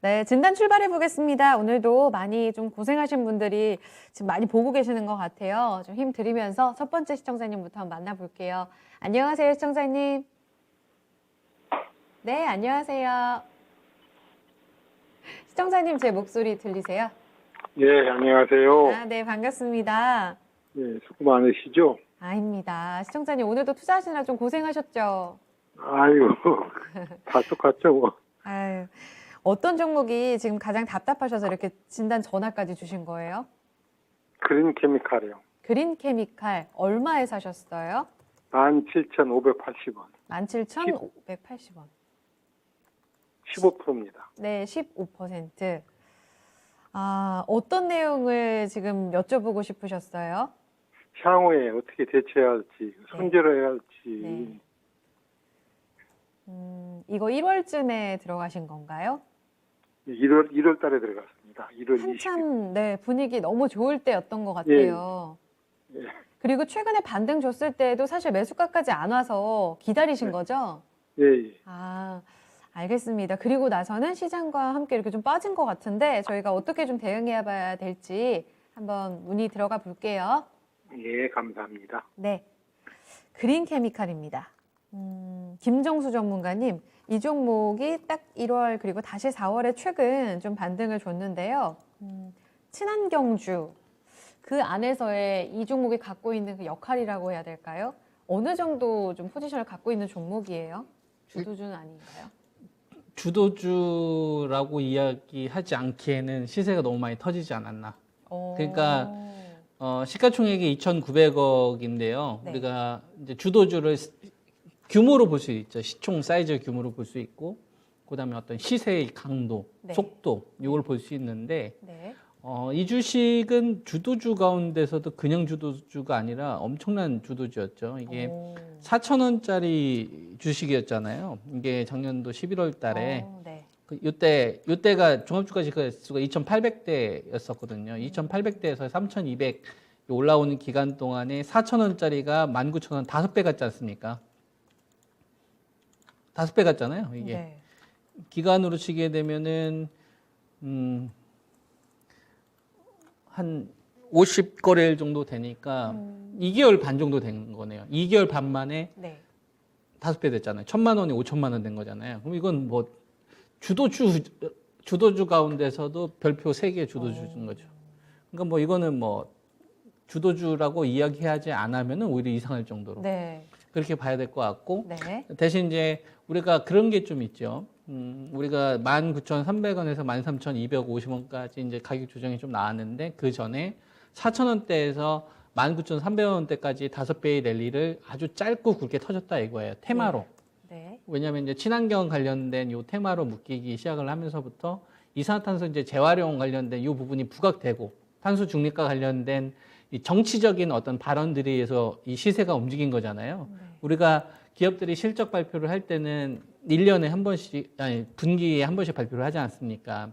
네, 진단 출발해 보겠습니다. 오늘도 많이 좀 고생하신 분들이 지금 많이 보고 계시는 것 같아요. 좀 힘 드리면서 첫 번째 시청자님부터 한번 만나볼게요. 안녕하세요, 시청자님. 네, 안녕하세요. 시청자님 제 목소리 들리세요? 예, 안녕하세요. 아, 네, 반갑습니다. 예, 수고 많으시죠? 아닙니다. 시청자님 오늘도 투자하시느라 좀 고생하셨죠? 아유, 다 똑같죠, 뭐. 아유, 어떤 종목이 지금 가장 답답하셔서 이렇게 진단 전화까지 주신 거예요? 그린 케미칼이요. 그린 케미칼 얼마에 사셨어요? 17,580원. 17,580원. 15%입니다. 네, 15%. 아, 어떤 내용을 지금 여쭤보고 싶으셨어요? 향후에 어떻게 대처해야 할지, 손절해야 할지. 네. 이거 1월쯤에 들어가신 건가요? 1월 달에 들어갔습니다. 1월 20일. 한참, 네, 분위기 너무 좋을 때였던 것 같아요. 예. 그리고 최근에 반등 줬을 때도 사실 매수가까지 안 와서 기다리신 네. 거죠? 예, 예. 아, 알겠습니다. 그리고 나서는 시장과 함께 이렇게 좀 빠진 것 같은데 저희가 어떻게 좀 대응해 봐야 될지 한번 문의 들어가 볼게요. 예, 감사합니다. 네. 그린 케미칼입니다. 김정수 전문가님, 이 종목이 딱 1월 그리고 다시 4월에 최근 좀 반등을 줬는데요. 친환경주, 그 안에서의 이 종목이 갖고 있는 그 역할이라고 해야 될까요? 어느 정도 좀 포지션을 갖고 있는 종목이에요? 주도주는 아닌가요? 주도주라고 이야기하지 않기에는 시세가 너무 많이 터지지 않았나. 그러니까 시가총액이 2,900억인데요. 네. 우리가 이제 주도주를 규모로 볼 수 있죠. 시총 사이즈 규모로 볼 수 있고, 그다음에 어떤 시세의 강도, 네. 속도 이걸 볼 수 있는데, 네. 이 주식은 주도주 가운데서도 그냥 주도주가 아니라 엄청난 주도주였죠. 이게 4,000원짜리 주식이었잖아요. 이게 작년도 11월 달에 네. 요때가 종합주가지수가 2,800대였었거든요. 2,800대에서 3,200 올라오는 기간 동안에 4,000원짜리가 19,000원 5배 같지 않습니까? 5배 같잖아요. 이게 네. 기간으로 치게 되면은 한 50거래일 정도 되니까 2개월 반 정도 된 거네요. 2개월 반 만에 네. 5배 됐잖아요. 1,000만 원이 5천만 원 된 거잖아요. 그럼 이건 뭐 주도주 가운데서도 별표 3개 주도주인 거죠. 그러니까 뭐 이거는 뭐 주도주라고 이야기하지 않으면은 오히려 이상할 정도로 네. 그렇게 봐야 될 것 같고, 네. 대신 이제 우리가 그런 게 좀 있죠. 우리가 19,300원에서 13,250원까지 이제 가격 조정이 좀 나왔는데, 그 전에 4,000원대에서 19,300원대까지 5배의 랠리를 아주 짧고 굵게 터졌다 이거예요. 테마로. 네. 왜냐하면 이제 친환경 관련된 요 테마로 묶이기 시작을 하면서부터 이산화탄소 이제 재활용 관련된 요 부분이 부각되고, 탄소 중립과 관련된 이 정치적인 어떤 발언들에 의해서 이 시세가 움직인 거잖아요. 우리가 기업들이 실적 발표를 할 때는 1년에 한 번씩, 아니, 분기에 한 번씩 발표를 하지 않습니까?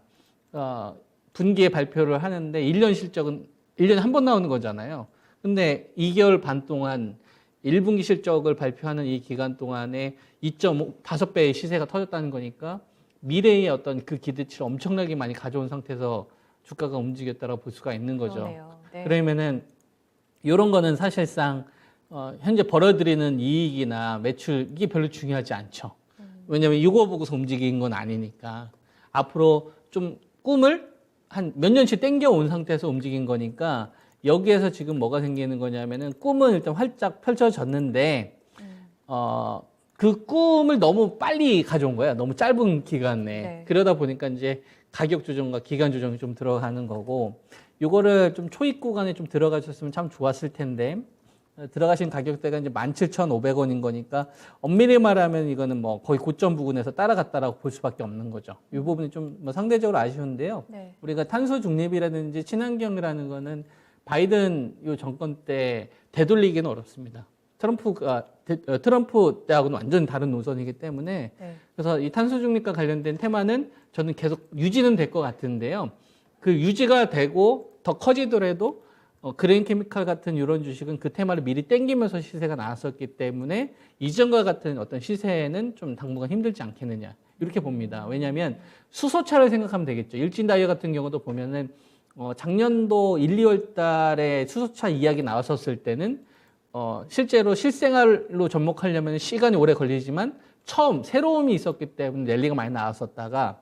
분기에 발표를 하는데 1년 실적은 1년에 한 번 나오는 거잖아요. 근데 2개월 반 동안 1분기 실적을 발표하는 이 기간 동안에 2.5배의 시세가 터졌다는 거니까 미래의 어떤 그 기대치를 엄청나게 많이 가져온 상태에서 주가가 움직였다고 볼 수가 있는 거죠. 그러네요. 네. 그러면은 이런 거는 사실상 현재 벌어들이는 이익이나 매출 이게 별로 중요하지 않죠. 왜냐하면 이거 보고서 움직인 건 아니니까 앞으로 좀 꿈을 한 몇 년씩 땡겨온 상태에서 움직인 거니까 여기에서 지금 뭐가 생기는 거냐면은 꿈은 일단 활짝 펼쳐졌는데 그 꿈을 너무 빨리 가져온 거야. 너무 짧은 기간 내에. 네. 그러다 보니까 이제 가격 조정과 기간 조정이 좀 들어가는 거고, 요거를 좀 초입 구간에 좀 들어가셨으면 참 좋았을 텐데, 들어가신 가격대가 이제 17,500원인 거니까 엄밀히 말하면 이거는 뭐 거의 고점 부근에서 따라갔다라고 볼 수밖에 없는 거죠. 이 부분이 좀 뭐 상대적으로 아쉬운데요. 네. 우리가 탄소 중립이라든지 친환경이라는 거는 바이든 요 정권 때 되돌리기는 어렵습니다. 트럼프 때하고는 완전 다른 노선이기 때문에 네. 그래서 이 탄소 중립과 관련된 테마는 저는 계속 유지는 될 것 같은데요. 그 유지가 되고 더 커지더라도 그레인 케미칼 같은 이런 주식은 그 테마를 미리 땡기면서 시세가 나왔었기 때문에 이전과 같은 어떤 시세는 좀 당분간 힘들지 않겠느냐 이렇게 봅니다. 왜냐하면 수소차를 생각하면 되겠죠. 일진다이어 같은 경우도 보면은 작년도 1, 2월 달에 수소차 이야기 나왔었을 때는 실제로 실생활로 접목하려면 시간이 오래 걸리지만 처음 새로움이 있었기 때문에 랠리가 많이 나왔었다가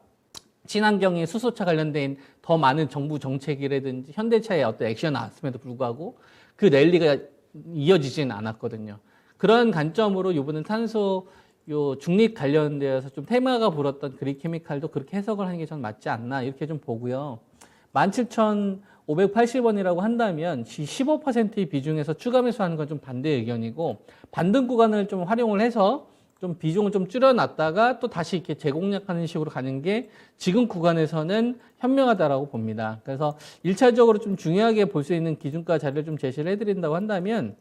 친환경에 수소차 관련된 더 많은 정부 정책이라든지 현대차의 어떤 액션이 나왔음에도 불구하고 그 랠리가 이어지지는 않았거든요. 그런 관점으로 이번엔 탄소 중립 관련되어서 좀 테마가 불었던 그린케미칼도 그렇게 해석을 하는 게 전 맞지 않나 이렇게 좀 보고요. 17,580원이라고 한다면 15%의 비중에서 추가 매수하는 건 좀 반대 의견이고 반등 구간을 좀 활용을 해서 좀 비중을 좀 줄여놨다가 또 다시 이렇게 재공략하는 식으로 가는 게 지금 구간에서는 현명하다라고 봅니다. 그래서 1차적으로 좀 중요하게 볼 수 있는 기준가 자료를 좀 제시를 해드린다고 한다면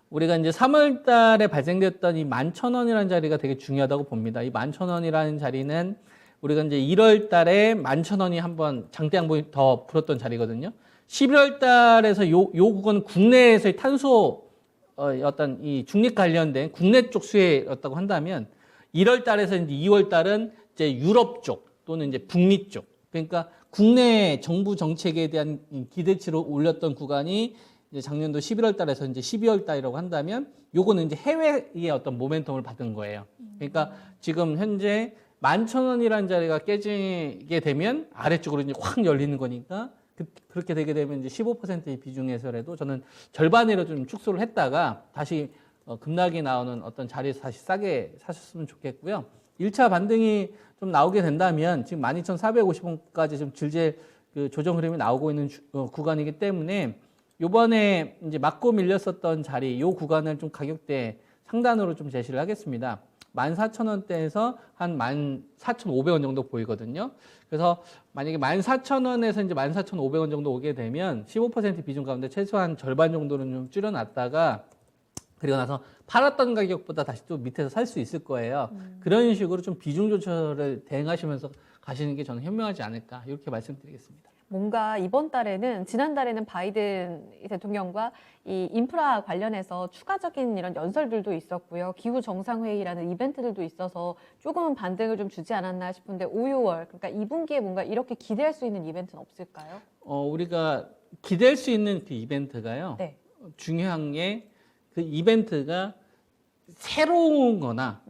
우리가 이제 3월 달에 발생됐던 이 11,000원이라는 자리가 되게 중요하다고 봅니다. 이 11,000원이라는 자리는 우리가 이제 1월 달에 11,000원이 한번 장대 양봉이 더 불었던 자리거든요. 11월 달에서 요 구간은 국내에서의 탄소 어떤 이 중립 관련된 국내 쪽 수혜였다고 한다면 1월 달에서 이제 2월 달은 이제 유럽 쪽 또는 이제 북미 쪽 그러니까 국내 정부 정책에 대한 기대치로 올렸던 구간이 이제 작년도 11월 달에서 이제 12월 달이라고 한다면 요거는 이제 해외의 어떤 모멘텀을 받은 거예요. 그러니까 지금 현재 11,000원이라는 자리가 깨지게 되면 아래쪽으로 이제 확 열리는 거니까 그렇게 되게 되면 이제 15%의 비중에서라도 저는 절반으로 좀 축소를 했다가 다시 급락이 나오는 어떤 자리에서 다시 싸게 사셨으면 좋겠고요. 1차 반등이 좀 나오게 된다면 지금 12,450원까지 좀 질질 그 조정 흐름이 나오고 있는 구간이기 때문에 요번에 이제 맞고 밀렸었던 자리 요 구간을 좀 가격대 상단으로 좀 제시를 하겠습니다. 14,000원대에서 한 14,500원 정도 보이거든요. 그래서 만약에 14,000원에서 이제 14,500원 정도 오게 되면 15% 비중 가운데 최소한 절반 정도는 좀 줄여놨다가 그리고 나서 팔았던 가격보다 다시 또 밑에서 살 수 있을 거예요. 그런 식으로 좀 비중 조절을 대응하시면서 가시는 게 저는 현명하지 않을까 이렇게 말씀드리겠습니다. 뭔가 이번 달에는 지난달에는 바이든 대통령과 이 인프라 관련해서 추가적인 이런 연설들도 있었고요. 기후 정상회의라는 이벤트들도 있어서 조금은 반등을 좀 주지 않았나 싶은데 5, 6월 그러니까 2분기에 뭔가 이렇게 기대할 수 있는 이벤트는 없을까요? 우리가 기대할 수 있는 그 이벤트가요. 네. 중요한 게 그 이벤트가 새로운 거나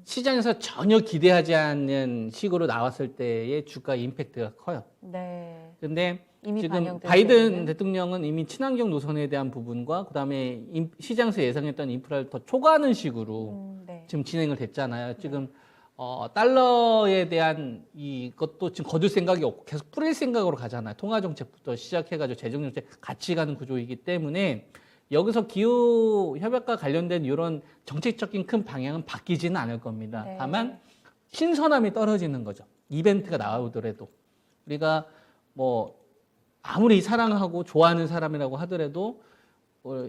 시장에서 전혀 기대하지 않는 식으로 나왔을 때의 주가 임팩트가 커요. 네. 근데 이미 지금 반영된 바이든 부분은? 대통령은 이미 친환경 노선에 대한 부분과 그다음에 시장에서 예상했던 인프라를 더 초과하는 식으로 네. 지금 진행을 됐잖아요. 지금 달러에 대한 이것도 지금 거둘 생각이 없고 계속 뿌릴 생각으로 가잖아요. 통화 정책부터 시작해가지고 재정 정책 같이 가는 구조이기 때문에 여기서 기후 협약과 관련된 이런 정책적인 큰 방향은 바뀌지는 않을 겁니다. 네. 다만 신선함이 떨어지는 거죠. 이벤트가 나오더라도 우리가 뭐 아무리 사랑하고 좋아하는 사람이라고 하더라도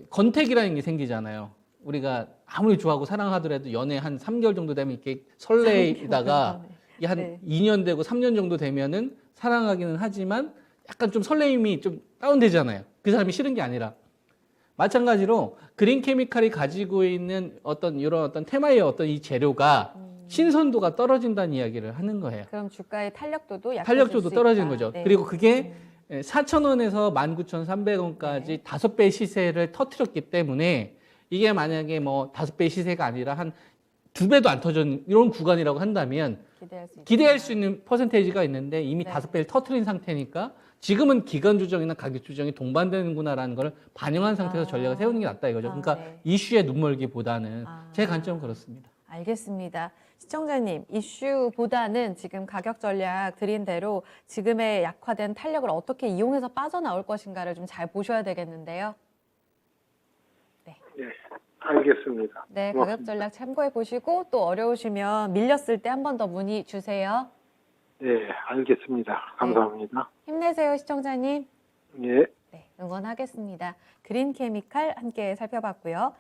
건택이라는 게 생기잖아요. 우리가 아무리 좋아하고 사랑하더라도 연애 한 3개월 정도 되면 이렇게 설레이다가 이게 한 네. 2년 되고 3년 정도 되면은 사랑하기는 하지만 약간 좀 설레임이 좀 다운되잖아요. 그 사람이 싫은 게 아니라. 마찬가지로 그린 케미칼이 가지고 있는 어떤 이런 어떤 테마의 어떤 이 재료가 신선도가 떨어진다는 이야기를 하는 거예요. 그럼 주가의 탄력도도 약해질 탄력도도 수 떨어지는 있다. 거죠. 네. 그리고 그게 4,000원에서 19,300원까지 네. 5배 시세를 터뜨렸기 때문에 이게 만약에 뭐 5배 시세가 아니라 한 2배도 안 터진 이런 구간이라고 한다면 기대할 수 있는 퍼센테이지가 있는데 이미 네. 5배를 터뜨린 상태니까 지금은 기간 조정이나 가격 조정이 동반되는구나라는 걸 반영한 상태에서 전략을 세우는 게 낫다 이거죠. 그러니까 네. 이슈에 눈멀기보다는 제 관점은 그렇습니다. 알겠습니다. 시청자님, 이슈보다는 지금 가격 전략 드린 대로 지금의 약화된 탄력을 어떻게 이용해서 빠져나올 것인가를 좀 잘 보셔야 되겠는데요. 네, 알겠습니다. 네, 고맙습니다. 가격 전략 참고해 보시고 또 어려우시면 밀렸을 때 한 번 더 문의 주세요. 네, 알겠습니다. 감사합니다. 힘내세요, 시청자님. 예. 네, 응원하겠습니다. 그린 케미칼 함께 살펴봤고요.